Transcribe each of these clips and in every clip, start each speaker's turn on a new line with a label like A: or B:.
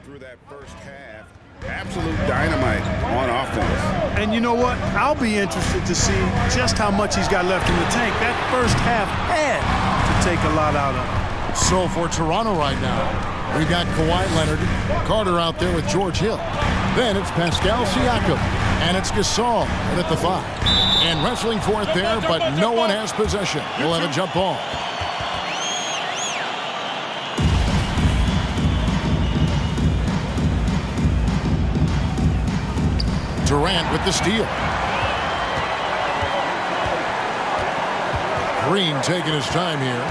A: through that first half. Absolute dynamite on offense.
B: And you know what? I'll be interested to see just how much he's got left in the tank. That first half had to take a lot out of him.
C: So for Toronto right now, we've got Kawhi Leonard, Carter out there with George Hill. Then it's Pascal Siakam, and it's Gasol at the 5. And wrestling for it there, but no one has possession. We'll have a jump ball. Durant with the steal. Green taking his time here.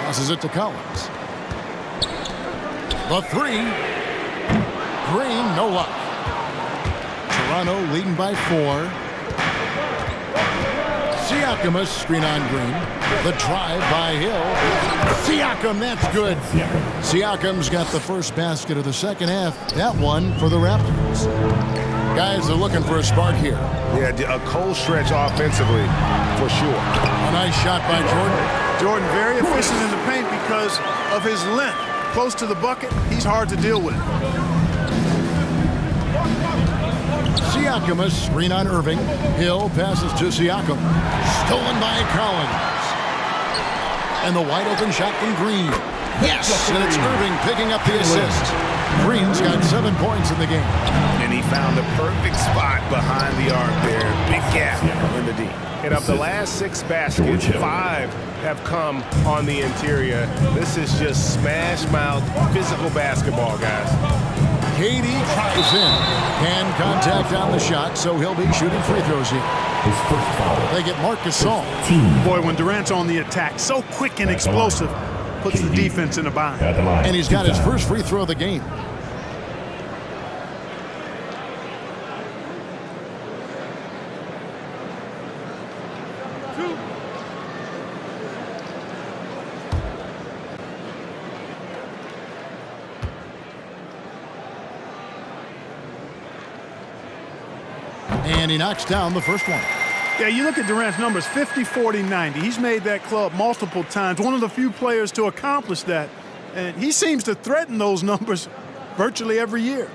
C: Passes it to Collins. The 3. Green, no luck. Toronto leading by 4. Siakam, a screen on Green. The drive by Hill. Siakam, that's good. Siakam's got the first basket of the second half. That one for the Raptors. Guys are looking for a spark here.
A: Yeah, a cold stretch offensively, for sure.
C: A nice shot by Jordan.
B: Jordan very efficient in the paint because of his length. Close to the bucket, he's hard to deal with.
C: Siakam, a screen on Irving. Hill passes to Siakam. Stolen by Collins. And the wide open shot from Green. Yes! And it's Irving picking up the assist. Green's got 7 points in the game.
A: And he found the perfect spot behind the arc there. Big gap in the D.
D: And of the last 6 baskets, 5 have come on the interior. This is just smash mouth physical basketball, guys.
C: KD tries in. Can contact on the shot, so he'll be shooting free throws here.
E: His first foul.
C: They get Marc Gasol.
B: Boy, when Durant's on the attack, so quick and explosive, puts the defense in a bind.
C: And he's got his first free throw of the game. And he knocks down the first one.
B: Yeah, you look at Durant's numbers, 50, 40, 90. He's made that club multiple times. One of the few players to accomplish that. And he seems to threaten those numbers virtually every year.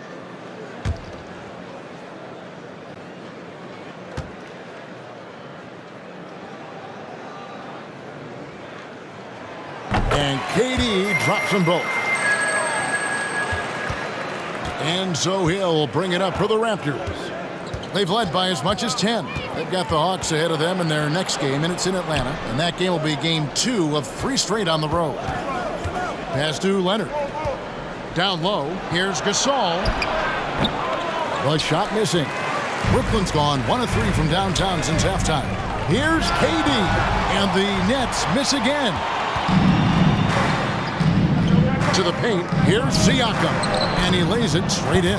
C: And KD drops them both. And so he'll bring it up for the Raptors. They've led by as much as 10. They've got the Hawks ahead of them in their next game, and it's in Atlanta. And that game will be game 2 of 3 straight on the road. Pass to Leonard. Down low. Here's Gasol. The shot missing. Brooklyn's gone 1 of 3 from downtown since halftime. Here's KD. And the Nets miss again. To the paint. Here's Siakam. And he lays it straight in.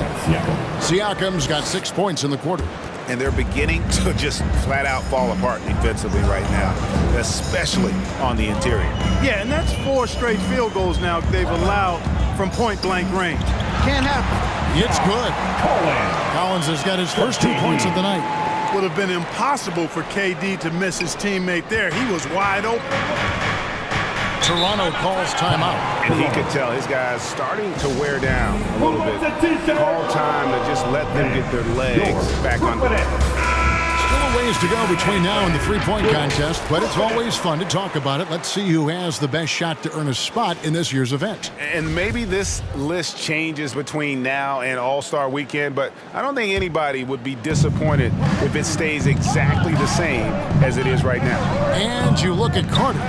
C: Siakam's got 6 points in the quarter.
A: And they're beginning to just flat out fall apart defensively right now, especially on the interior.
B: Yeah, and that's 4 straight field goals now they've allowed from point-blank range. Can't happen.
C: It's good. Collins has got his first 2 points of the night.
B: Would have been impossible for KD to miss his teammate there. He was wide open.
C: Toronto calls timeout.
D: And he could tell his guys starting to wear down a little bit. Call time to just let them get their legs back on the
C: Still a ways to go between now and the three-point contest, but it's always fun to talk about it. Let's see who has the best shot to earn a spot in this year's event.
D: And maybe this list changes between now and All-Star Weekend, but I don't think anybody would be disappointed if it stays exactly the same as it is right now.
C: And you look at Carter.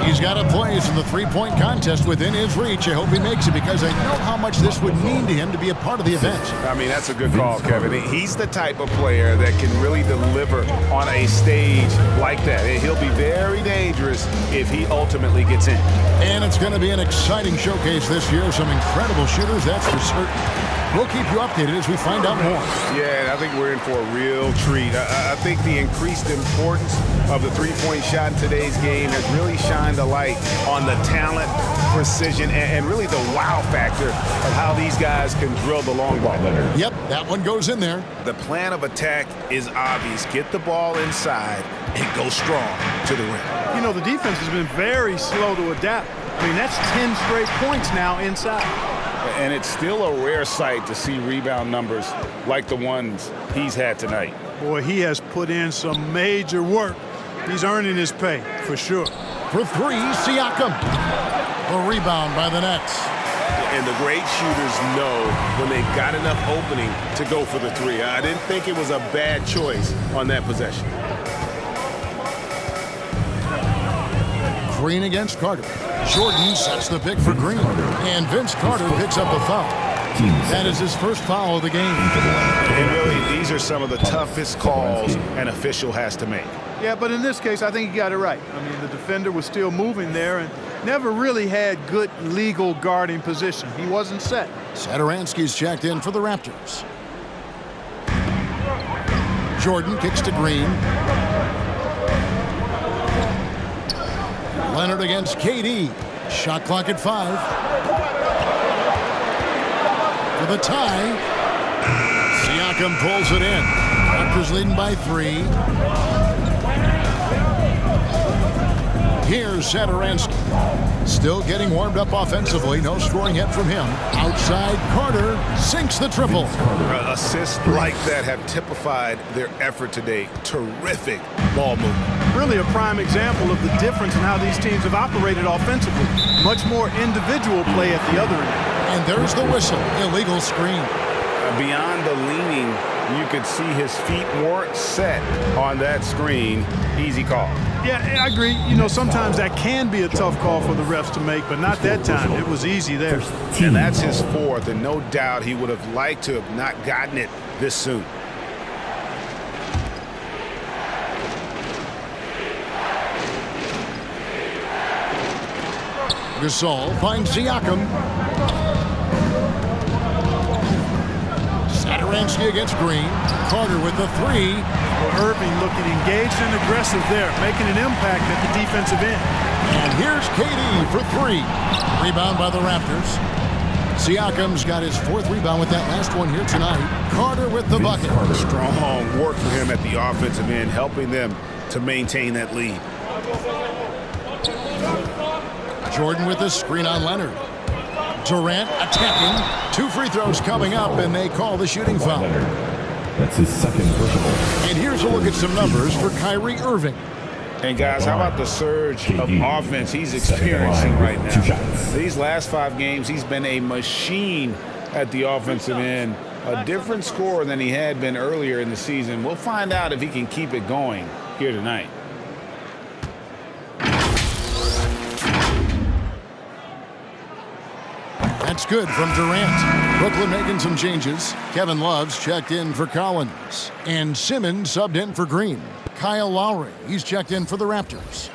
C: He's got a place in the three-point contest within his reach. I hope he makes it because I know how much this would mean to him to be a part of the event.
D: I mean, that's a good call, Kevin. He's the type of player that can really deliver on a stage like that. He'll be very dangerous if he ultimately gets in.
C: And it's going to be an exciting showcase this year. Some incredible shooters, that's for certain. We'll keep you updated as we find out more.
D: Yeah, I think we're in for a real treat. I think the increased importance of the three-point shot in today's game has really shined a light on the talent, precision, and really the wow factor of how these guys can drill the long ball.
C: Yep, that one goes in there.
A: The plan of attack is obvious. Get the ball inside and go strong to the rim.
B: You know, the defense has been very slow to adapt. I mean, that's 10 straight points now inside.
D: And it's still a rare sight to see rebound numbers like the ones he's had tonight.
B: Boy, he has put in some major work. He's earning his pay, for sure.
C: For three, Siakam. A rebound by the Nets.
E: And the great shooters know when they got enough opening to go for the three. I didn't think it was a bad choice on that possession.
C: Green against Carter. Jordan sets the pick for Green. And Vince Carter picks up the foul. That is his first foul of the game.
D: And really, these are some of the toughest calls an official has to make.
B: Yeah, but in this case, I think he got it right. I mean, the defender was still moving there and never really had good legal guarding position. He wasn't set.
C: Satoransky's checked in for the Raptors. Jordan kicks to Green. Leonard against KD. Shot clock at 5. For the tie. Siakam pulls it in. Raptors leading by 3. Here's Satoransky. Still getting warmed up offensively. No scoring yet from him. Outside, Carter sinks the triple.
D: Assists like that have typified their effort today. Terrific ball movement.
B: Really a prime example of the difference in how these teams have operated offensively. Much more individual play at the other end.
C: And there's the whistle. Illegal screen.
D: Beyond the leaning, you could see his feet weren't set on that screen. Easy call.
B: Yeah, I agree. You know, sometimes that can be a tough call for the refs to make, but not that time. It was easy there.
D: And that's his fourth, and no doubt he would have liked to have not gotten it this soon.
C: Gasol finds Siakam. Satoransky against Green. Carter with the 3.
B: Well, Irving looking engaged and aggressive there, making an impact at the defensive end.
C: And here's KD for 3. Rebound by the Raptors. Siakam's got his 4th rebound with that last one here tonight. Carter with the bucket.
D: Strong work for him at the offensive end, helping them to maintain that lead.
C: Jordan with the screen on Leonard. Durant attacking. 2 free throws coming up, and they call the shooting foul.
F: That's his second personal.
C: And here's a look at some numbers for Kyrie Irving.
D: And guys, how about the surge of offense he's experiencing right now? These last 5 games, he's been a machine at the offensive end. A different scorer than he had been earlier in the season. We'll find out if he can keep it going here tonight.
C: That's good from Durant. Brooklyn making some changes. Kevin Love's checked in for Collins. And Simmons subbed in for Green. Kyle Lowry, he's checked in for the Raptors.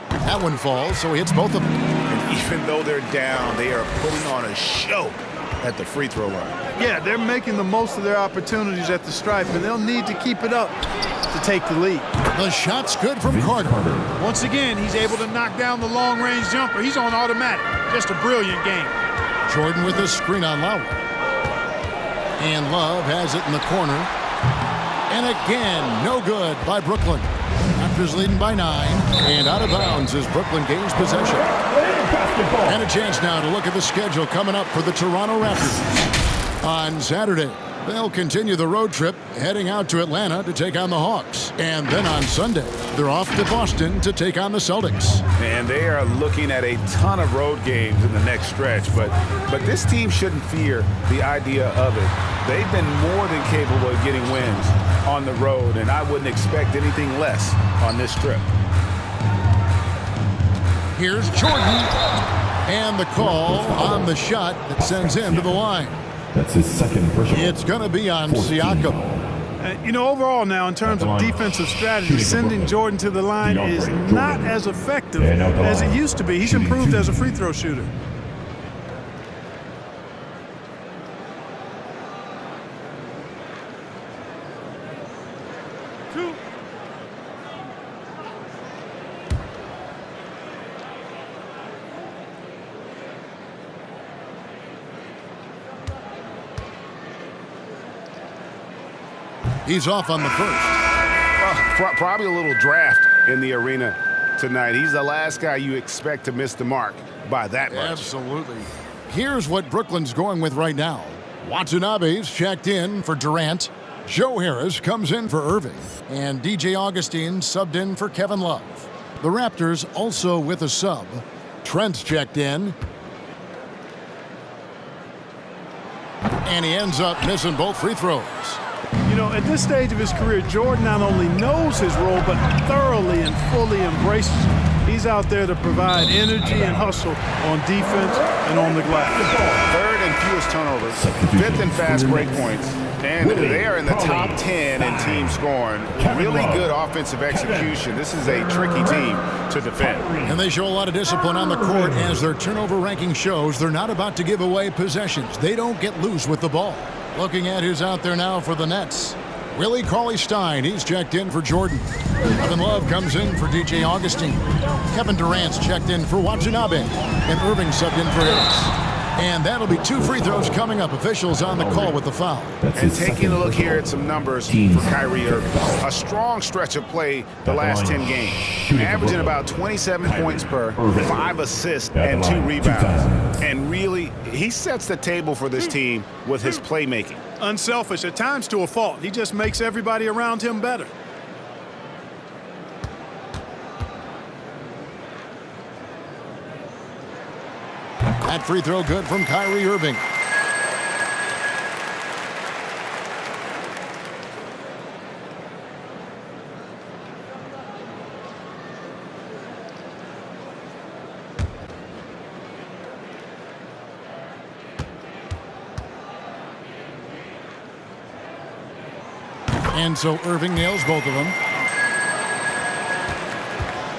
C: That one falls, so he hits both of them.
D: And even though they're down, they are putting on a show at the free throw line.
B: Yeah, they're making the most of their opportunities at the stripe, and they'll need to keep it up to take the lead.
C: The shot's good from Carter.
B: Once again, he's able to knock down the long-range jumper. He's on automatic. Just a brilliant game.
C: Jordan with a screen on Lowry. And Love has it in the corner. And again, no good by Brooklyn. Raptors leading by 9. And out of bounds as Brooklyn gains possession. And a chance now to look at the schedule coming up for the Toronto Raptors. On Saturday, they'll continue the road trip, heading out to Atlanta to take on the Hawks. And then on Sunday, they're off to Boston to take on the Celtics.
D: And they are looking at a ton of road games in the next stretch. But this team shouldn't fear the idea of it. They've been more than capable of getting wins on the road, and I wouldn't expect anything less on this trip.
C: Here's Jordan. And the call on the shot that sends him to the line.
F: That's his second personal.
C: It's going to be on Siakam.
B: You know, overall now, in terms of defensive strategy, sending Jordan to the line is not as effective as it used to be. He's improved as a free throw shooter.
C: He's off on the first.
D: Probably a little draft in the arena tonight. He's the last guy you expect to miss the mark by that much.
C: Absolutely. Here's what Brooklyn's going with right now. Watanabe's checked in for Durant. Joe Harris comes in for Irving. And DJ Augustine subbed in for Kevin Love. The Raptors also with a sub. Trent's checked in. And he ends up missing both free throws.
B: You know, at this stage of his career, Jordan not only knows his role, but thoroughly and fully embraces it. He's out there to provide energy and hustle on defense and on the glass.
D: Third and fewest turnovers, fifth in fast break points, and they are in the top 10 in team scoring. Really good offensive execution. This is a tricky team to defend.
C: And they show a lot of discipline on the court as their turnover ranking shows. They're not about to give away possessions. They don't get loose with the ball. Looking at who's out there now for the Nets. Willie Cauley-Stein, he's checked in for Jordan. Kevin Love comes in for DJ Augustine. Kevin Durant's checked in for Watanabe. And Irving subbed in for Harris. And that'll be 2 free throws coming up. Officials on the call with the foul.
D: And taking a look here at some numbers for Kyrie Irving. A strong stretch of play the last 10 games. Averaging about 27 points per, 5 assists, and 2 rebounds. And really, he sets the table for this team with his playmaking.
B: Unselfish, at times to a fault. He just makes everybody around him better.
C: That free throw good from Kyrie Irving. And so Irving nails both of them.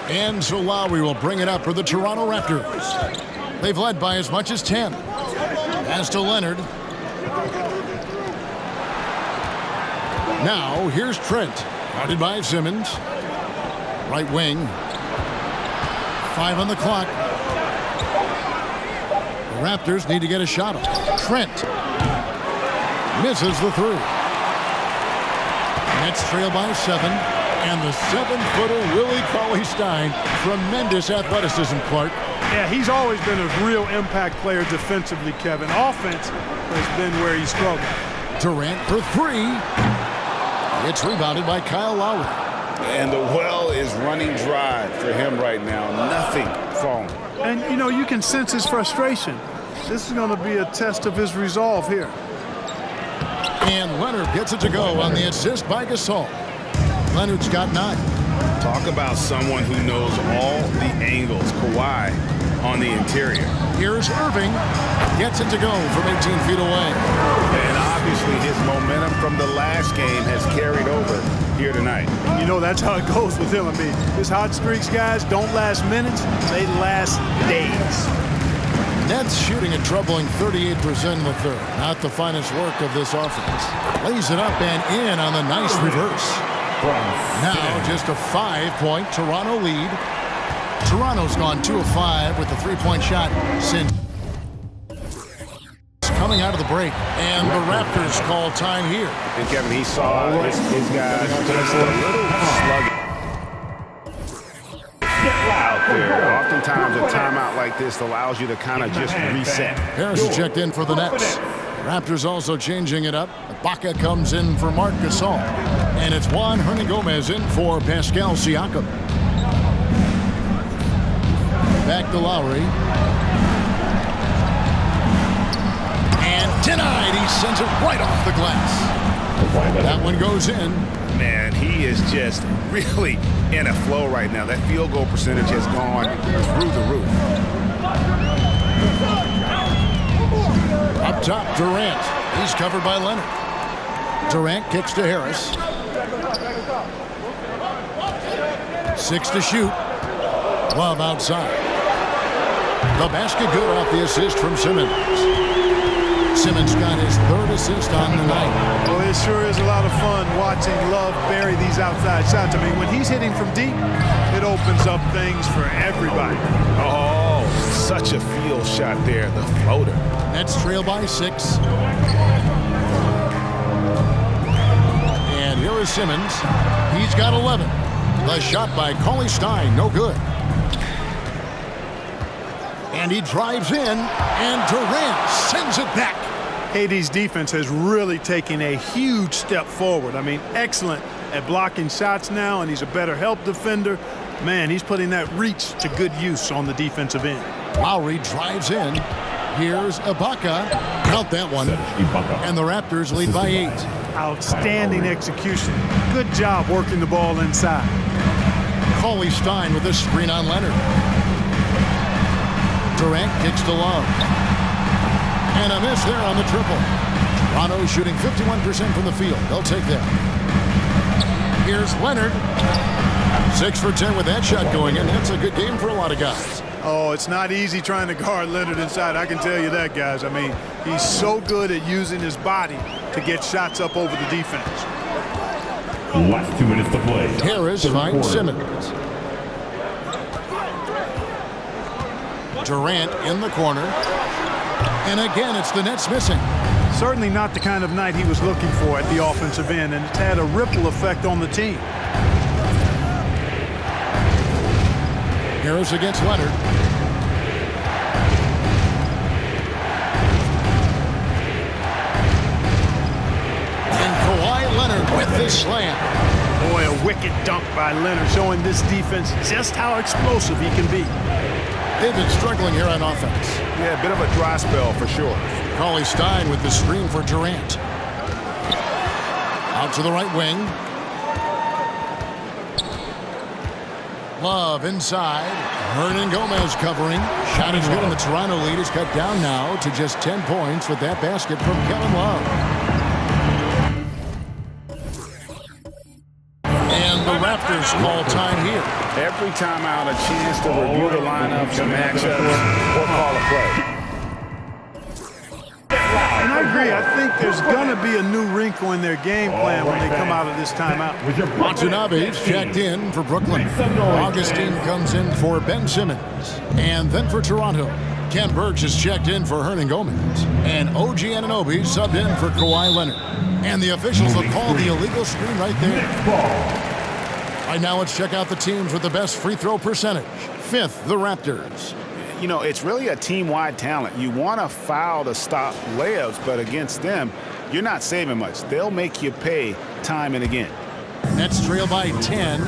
C: And so Lowry will bring it up for the Toronto Raptors. They've led by as much as 10. Pass to Leonard. Now here's Trent. Guarded by Simmons. Right wing. 5 on the clock. The Raptors need to get a shot off. Trent misses the 3. Nets trail by 7. And the 7-footer Willie Cauley-Stein. Tremendous athleticism, Clark.
B: Yeah, he's always been a real impact player defensively, Kevin. Offense has been where he struggled.
C: Durant for 3. It's rebounded by Kyle Lowry.
D: And the well is running dry for him right now. Nothing falling.
B: And, you know, you can sense his frustration. This is going to be a test of his resolve here.
C: And Leonard gets it to go on the assist by Gasol. Leonard's got 9.
D: Talk about someone who knows all the angles. Kawhi on the interior.
C: Here's Irving. Gets it to go from 18 feet away.
D: And obviously his momentum from the last game has carried over here tonight.
B: You know, that's how it goes with him. I mean, his hot streaks, guys, don't last minutes. They last days.
C: Nets shooting a troubling 38% in the third. Not the finest work of this offense. Lays it up and in on the nice reverse. Now just a 5-point Toronto lead. Toronto's gone 2 of 5 with the 3-point shot since coming out of the break. And the Raptors call time here.
D: And Kevin, he saw his guys just a little sluggish out there. Oftentimes a timeout like this allows you to kind of just reset.
C: Harris is checked in for the Nets. Raptors also changing it up. Ibaka comes in for Marc Gasol. And it's Juan Hernangomez in for Pascal Siakam. Back to Lowry. And denied. He sends it right off the glass. That one goes in.
D: Man, he is just really in a flow right now. That field goal percentage has gone through the roof.
C: Up top, Durant. He's covered by Leonard. Durant kicks to Harris. 6 to shoot. Love outside. The basket good off the assist from Simmons. Simmons got his 3rd assist on the night.
B: Well, it sure is a lot of fun watching Love bury these outside shots. I mean, when he's hitting from deep, it opens up things for everybody.
D: Oh, such a field shot there, the floater.
C: Nets trail by 6. And for Simmons. He's got 11. The shot by Cauley Stein, no good. And he drives in, and Durant sends it back.
B: KD's defense has really taken a huge step forward. I mean, excellent at blocking shots now, and he's a better help defender. Man, he's putting that reach to good use on the defensive end.
C: Lowry drives in. Here's Ibaka. Count that one. And the Raptors lead by 8.
B: Outstanding execution. Good job working the ball inside.
C: Cauley Stein with a screen on Leonard. Durant kicks to Love. And a miss there on the triple. Toronto shooting 51% from the field. They'll take that. Here's Leonard. 6 for 10 with that shot going in. That's a good game for a lot of guys.
B: Oh, it's not easy trying to guard Leonard inside. I can tell you that, guys. I mean, he's so good at using his body to get shots up over the defense.
F: Last 2 minutes to play.
C: Harris finds Simmons. Durant in the corner. And again, it's the Nets missing.
B: Certainly not the kind of night he was looking for at the offensive end, and it's had a ripple effect on the team.
C: Harris against Leonard. And Kawhi Leonard with this slam.
B: Boy, a wicked dunk by Leonard, showing this defense just how explosive he can be.
C: They've been struggling here on offense.
D: Yeah, a bit of a dry spell for sure.
C: Cauley Stein with the screen for Durant. Out to the right wing. Love inside. Hernan Gomez covering. Shot is good, and the Toronto lead is cut down now to just 10 points with that basket from Kevin Love. And the Raptors call time here.
D: Every time out, a chance to review the lineups and matchups or call a play.
B: And I agree. I think there's going to be a new wrinkle in their game plan when they come out of this timeout.
C: Watanabe's checked in for Brooklyn. Augustine comes in for Ben Simmons. And then for Toronto, Ken Burch is checked in for Hernan Gomez. And OG Anunoby subbed in for Kawhi Leonard. And the officials have called the illegal screen right there. Right now, let's check out the teams with the best free throw percentage. 5th, the Raptors.
D: You know, it's really a team-wide talent. You want to foul to stop layups, but against them, you're not saving much. They'll make you pay time and again.
C: Nets trail by 10.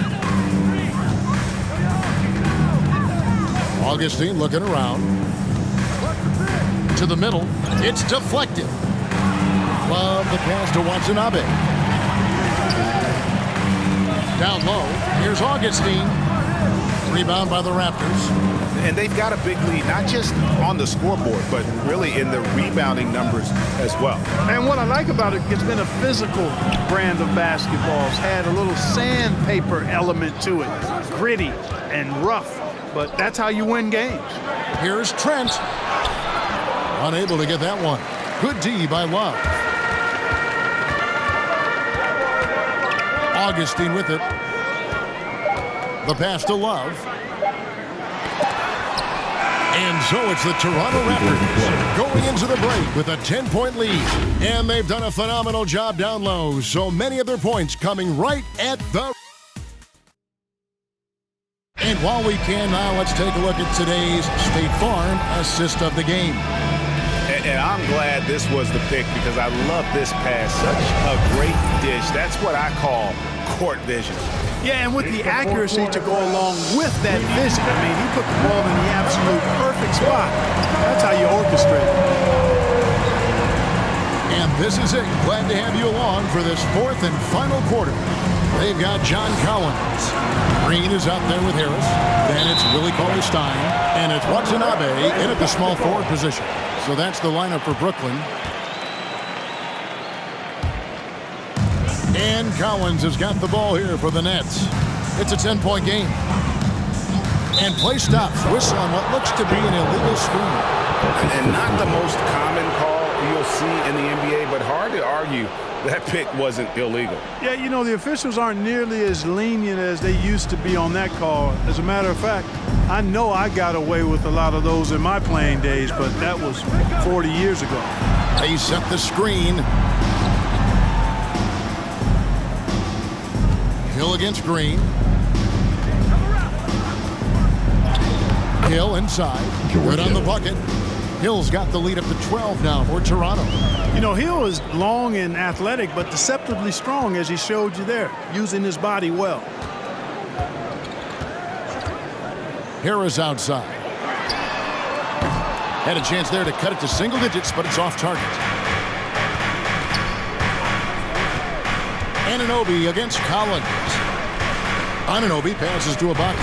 C: Augustine looking around. To the middle. It's deflected. Love the pass to Watanabe. Down low. Here's Augustine. Rebound by the Raptors.
D: And they've got a big lead, not just on the scoreboard, but really in the rebounding numbers as well.
B: And what I like about it, it's been a physical brand of basketball. It's had a little sandpaper element to it. Gritty and rough, but that's how you win games.
C: Here's Trent. Unable to get that one. Good D by Love. Augustine with it. The pass to Love. And so it's the Toronto Raptors going into the break with a 10-point lead. And they've done a phenomenal job down low. So many of their points coming right at the... And while we can now, let's take a look at today's State Farm assist of the game.
D: And I'm glad this was the pick because I love this pass. Such a great dish. That's what I call court vision.
B: Yeah, and with the accuracy to go along with that vision. I mean, he put the ball in the absolute perfect spot. That's how you orchestrate it.
C: And this is it. Glad to have you along for this 4th and final quarter. They've got John Collins. Green is out there with Harris. Then it's Willie Cauley-Stein. And it's Watanabe in at the small forward position. So that's the lineup for Brooklyn. And Collins has got the ball here for the Nets. It's a 10-point game. And play stops. Whistle on what looks to be an illegal screen.
D: And not the most common call you'll see in the NBA, but hard to argue that pick wasn't illegal.
B: Yeah, you know, the officials aren't nearly as lenient as they used to be on that call. As a matter of fact, I know I got away with a lot of those in my playing days, but that was 40 years ago.
C: They set the screen. Hill against Green. Hill inside. Good on the bucket. Hill's got the lead up to 12 now for Toronto.
B: You know, Hill is long and athletic, but deceptively strong, as he showed you there, using his body well.
C: Harris outside. Had a chance there to cut it to single digits, but it's off target. Anunoby against Collins. Anunoby passes to Ibaka.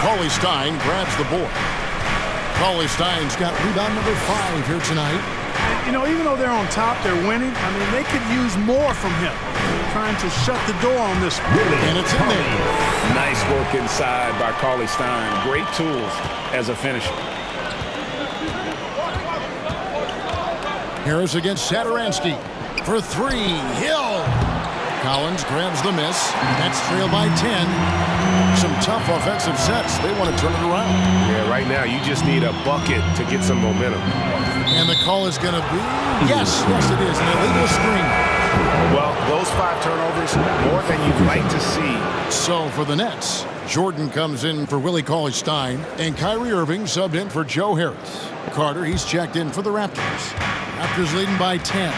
C: Cauley-Stein grabs the board. Cauley-Stein's got rebound number 5 here tonight.
B: You know, even though they're on top, they're winning. I mean, they could use more from him. Trying to shut the door on this one.
C: And it's in there.
D: Nice work inside by Cauley-Stein. Great tools as a finisher.
C: Harris against Satoransky for 3. Hill. Collins grabs the miss. That's trailed by 10. Some tough offensive sets. They want to turn it around.
E: Yeah, right now you just need a bucket to get some momentum.
C: And the call is going to be, yes, it is, an illegal screen.
D: Well, those 5 turnovers, more than you'd like to see.
C: So for the Nets, Jordan comes in for Willie Cauley-Stein, and Kyrie Irving subbed in for Joe Harris. Carter, he's checked in for the Raptors. Raptors leading by 10.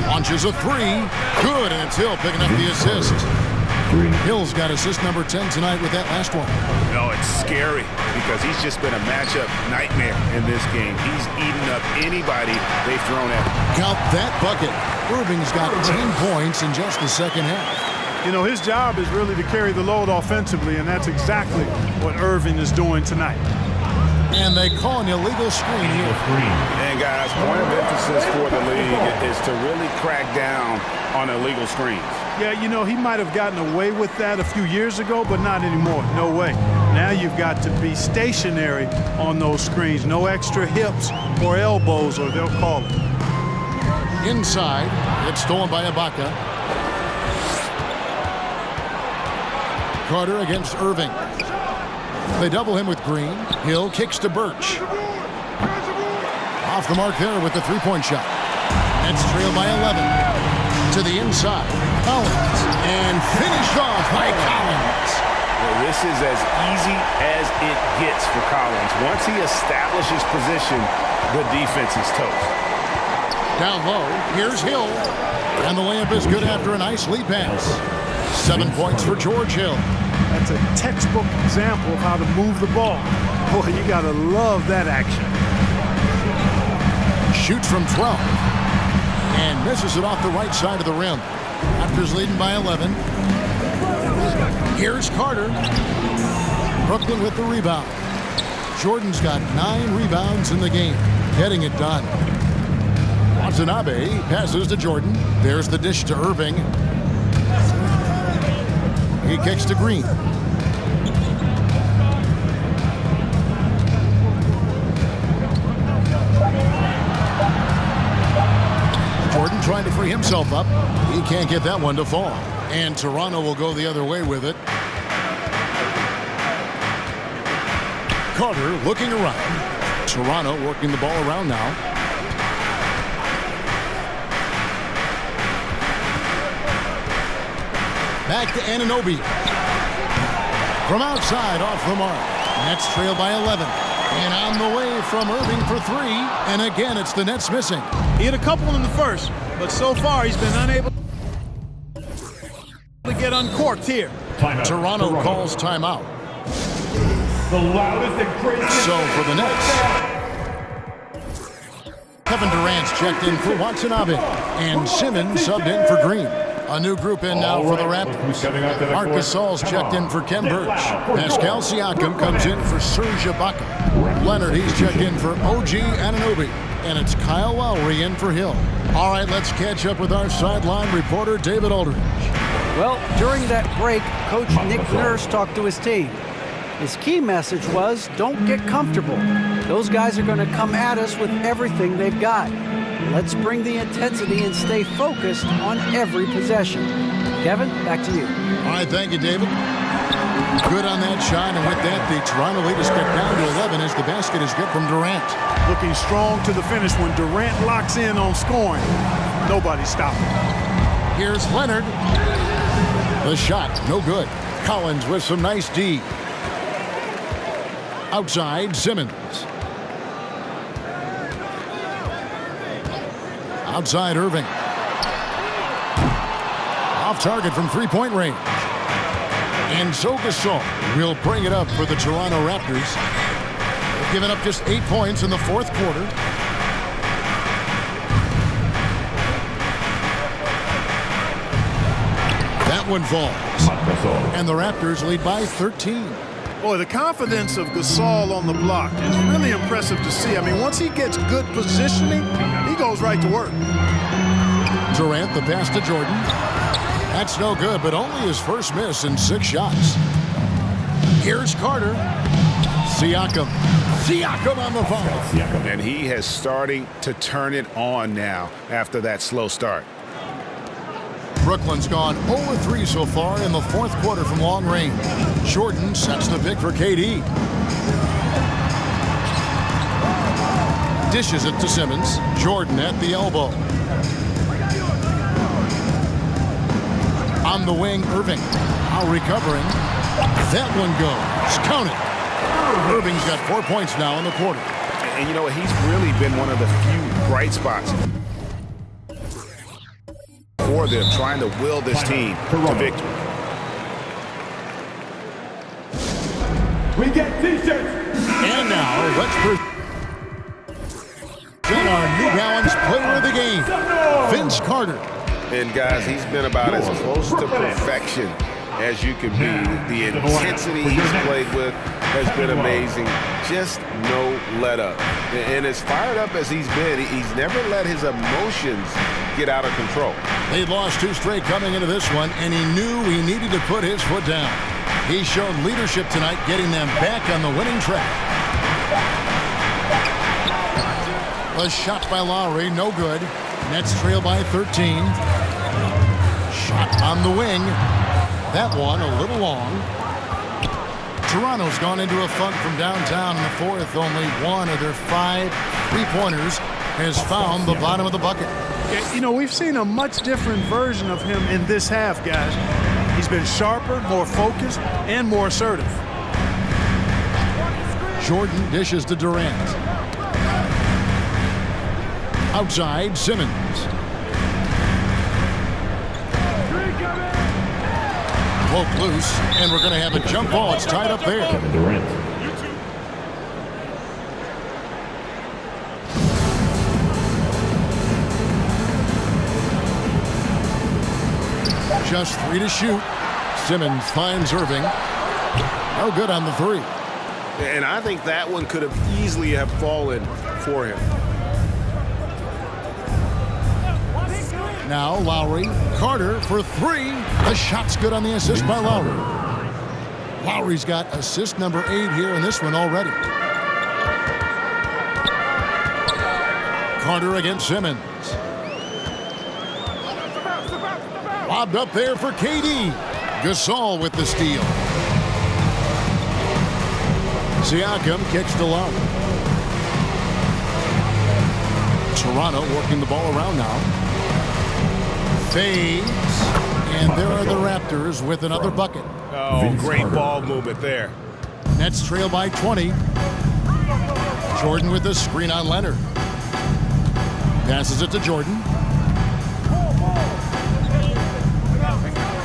C: Launches a 3. Good, and it's Hill picking up the assist. Hill's got assist number 10 tonight with that last one.
A: No, it's scary because he's just been a matchup nightmare in this game. He's eaten up anybody they've thrown at him.
C: Count that bucket. Irving's got 10 points in just the second half.
B: You know, his job is really to carry the load offensively, and that's exactly what Irving is doing tonight.
C: And they call an illegal screen here.
D: And guys, point of emphasis for the league is to really crack down on illegal screens.
B: Yeah, you know, he might have gotten away with that a few years ago, but not anymore. No way. Now you've got to be stationary on those screens. No extra hips or elbows, or they'll call it.
C: Inside, it's stolen by Ibaka. Carter against Irving. They double him with Green. Hill kicks to Birch. Off the mark there with the three-point shot. That's trailed by 11. To the inside. Collins. And finished off by Collins.
D: Well, this is as easy as it gets for Collins. Once he establishes position, the defense is toast.
C: Down low, here's Hill. And the layup is good after a nice lead pass. 7 points for George Hill.
B: That's a textbook example of how to move the ball. Boy, you got to love that action.
C: Shoots from 12. And misses it off the right side of the rim. Raptors leading by 11. Here's Carter. Brooklyn with the rebound. Jordan's got 9 rebounds in the game. Getting it done. Watanabe passes to Jordan. There's the dish to Irving. He kicks to Green. Jordan trying to free himself up. He can't get that one to fall. And Toronto will go the other way with it. Carter looking around. Toronto working the ball around now. Back to Anunoby. From outside, off the mark. Nets trail by 11. And on the way from Irving for 3. And again, it's the Nets missing.
B: He had a couple in the first, but so far he's been unable to get uncorked here.
C: Toronto calls timeout.
F: The loudest and craziest.
C: So for the Nets, Kevin Durant's checked in for Watanabe. And Simmons subbed in for Green. A new group in now for the Raptors. Marc Gasol's checked in for Ken Birch. Pascal Siakam comes in for Serge Ibaka. Leonard, he's checked in for OG Anunoby. And it's Kyle Lowry in for Hill. All right, let's catch up with our sideline reporter, David Aldridge.
G: Well, during that break, Coach Nick Nurse talked to his team. His key message was, don't get comfortable. Those guys are going to come at us with everything they've got. Let's bring the intensity and stay focused on every possession. Kevin, back to you.
C: All right, thank you, David. Good on that shot, and with that, the Toronto lead is cut down to 11 as the basket is good from Durant.
B: looking strong to the finish. When Durant locks in on scoring, nobody's stopping.
C: Here's Leonard. The shot, no good. Collins with some nice D. Outside, Simmons. Outside, Irving. Off target from three-point range. And so Gasol will bring it up for the Toronto Raptors. They've given up just 8 points in the fourth quarter. That one falls. And the Raptors lead by 13.
B: Boy, the confidence of Gasol on the block is really impressive to see. I mean, once he gets good positioning, he goes right to work.
C: Durant, the pass to Jordan. That's no good, but only his first miss in 6 shots. Here's Carter. Siakam. Siakam on the foul.
A: And he has starting to turn it on now after that slow start.
C: Brooklyn's gone 0-3 so far in the fourth quarter from long range. Jordan sets the pick for KD. Dishes it to Simmons. Jordan at the elbow. On the wing, Irving. Now recovering. That one goes. Count it. Irving's got 4 points now in the quarter.
A: And you know what? He's really been one of the few bright spots for them, trying to will this team to victory.
F: We get t-shirts.
C: And now, let's present our New Balance Player of the Game, Vince Carter.
E: And guys, he's been about as close to perfection as you can be. The intensity he's played with has been amazing. Just no let up. And as fired up as he's been, he's never let his emotions get out of control.
C: They'd lost 2 straight coming into this one, and he knew he needed to put his foot down. He showed leadership tonight, getting them back on the winning track. A shot by Lowry, no good. Nets trail by 13. Shot on the wing. That one a little long. Toronto's gone into a funk from downtown in the fourth. Only one of their 5 3-pointers has found the bottom of the bucket.
B: You know, we've seen a much different version of him in this half, guys. He's been sharper, more focused, and more assertive.
C: Jordan dishes to Durant. Outside, Simmons. Poke loose, and we're going to have a jump ball. It's tied up there. Just 3 to shoot. Simmons finds Irving. No good on the 3.
E: And I think that one could have easily have fallen for him.
C: Now Lowry. Carter for 3. The shot's good on the assist by Lowry. Lowry's got assist number 8 here in this one already. Carter against Simmons. Lobbed up there for KD. Gasol with the steal. Siakam kicks to Lowry. Toronto working the ball around now. Fades. And there are the Raptors with another bucket.
E: Oh, great ball movement there.
C: Nets trail by 20. Jordan with the screen on Leonard. Passes it to Jordan.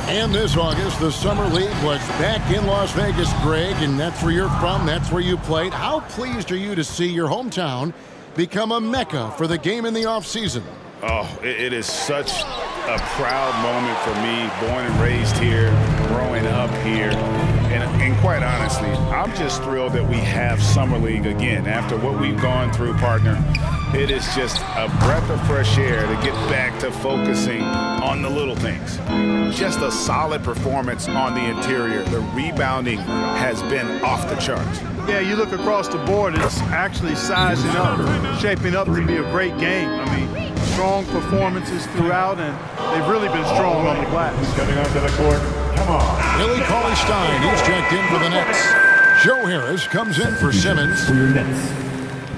C: And this August, the Summer League was back in Las Vegas, Greg, and that's where you're from, that's where you played. How pleased are you to see your hometown become a mecca for the game in the offseason?
A: Oh, it is such a proud moment for me, born and raised here, growing up here. And quite honestly, I'm just thrilled that we have Summer League again. After what we've gone through, partner, it is just a breath of fresh air to get back to focusing on the little things. Just a solid performance on the interior. The rebounding has been off the charts.
B: Yeah, you look across the board, it's actually sizing up, shaping up to be a great game. I mean, strong performances throughout, and they've really been strong on the glass.
F: Coming onto the court. Come on.
C: Billy Cauley-Stein, he's checked in for the Nets. Joe Harris comes in for Simmons.
F: For your Nets.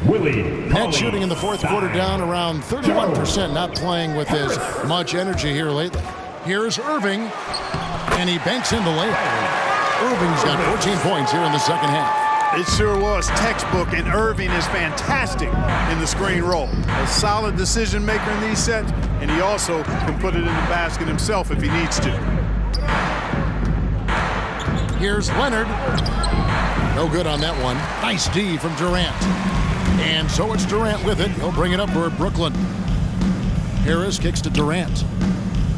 C: Net shooting in the fourth quarter down around 31%, not playing with as much energy here lately. Here's Irving, and he banks in the layup. Irving's got 14 points here in the second half.
B: It sure was textbook, and Irving is fantastic in the screen roll. A solid decision maker in these sets, and he also can put it in the basket himself if he needs to.
C: Here's Leonard. No good on that one. Nice D from Durant. And so it's Durant with it. He'll bring it up for Brooklyn. Harris kicks to Durant.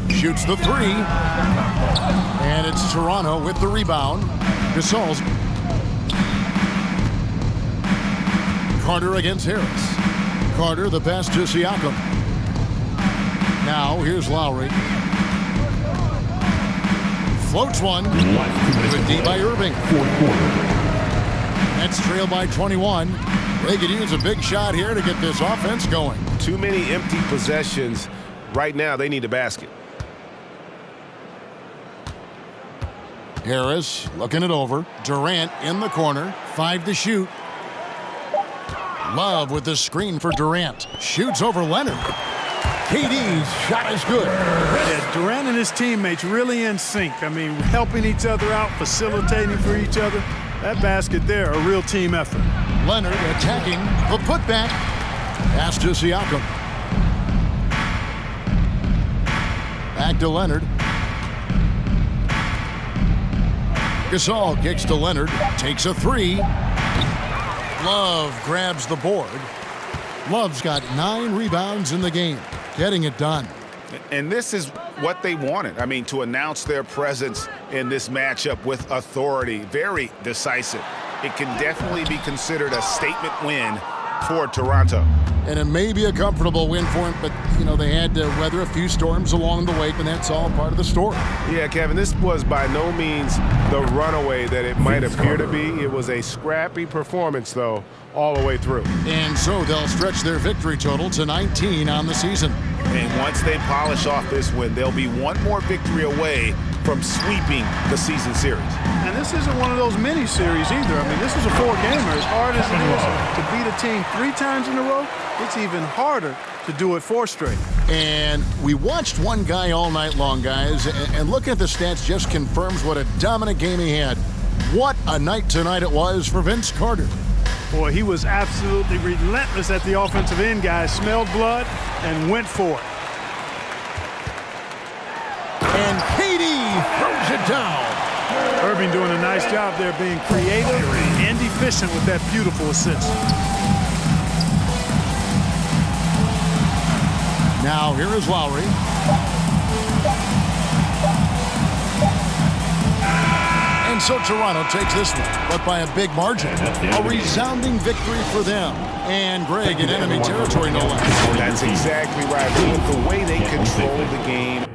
C: Shoots the three. And it's Toronto with the rebound. Gasol's. Carter against Harris. Carter the pass to Siakam. Now here's Lowry. Floats one. Good D by Irving. Nets trail by 21. They could use a big shot here to get this offense going.
E: Too many empty possessions. Right now, they need a basket.
C: Harris looking it over. Durant in the corner. 5 to shoot. Love with the screen for Durant. Shoots over Leonard. KD's shot is good.
B: Yeah, Durant and his teammates really in sync. I mean, helping each other out, facilitating for each other. That basket there, a real team effort.
C: Leonard attacking the putback. Pass to Siakam. Back to Leonard. Gasol kicks to Leonard. Takes a three. Love grabs the board. Love's got 9 rebounds in the game. Getting it done.
A: And this is what they wanted. I mean, to announce their presence in this matchup with authority. Very decisive. It can definitely be considered a statement win for Toronto.
C: And it may be a comfortable win for him, but, you know, they had to weather a few storms along the way, and that's all part of the story.
E: Yeah, Kevin, this was by no means the runaway that it might appear to be. It was a scrappy performance, though, all the way through.
C: And so they'll stretch their victory total to 19 on the season.
A: And once they polish off this win, they'll be one more victory away from sweeping the season series.
B: And this isn't one of those mini series either. I mean, this is a 4-gamer. As hard as it is to beat a team 3 times in a row, it's even harder to do it 4 straight.
C: And we watched one guy all night long, guys, and looking at the stats just confirms what a dominant game he had. What a night tonight it was for Vince Carter.
B: Boy, he was absolutely relentless at the offensive end, guys. Smelled blood and went for it.
C: And KD throws it down.
B: Irving doing a nice job there being creative and efficient with that beautiful assist.
C: Now here is Lowry. And so Toronto takes this one, but by a big margin. A resounding victory for them. And Greg in enemy territory, no less.
E: That's exactly right. With the way they controlled the game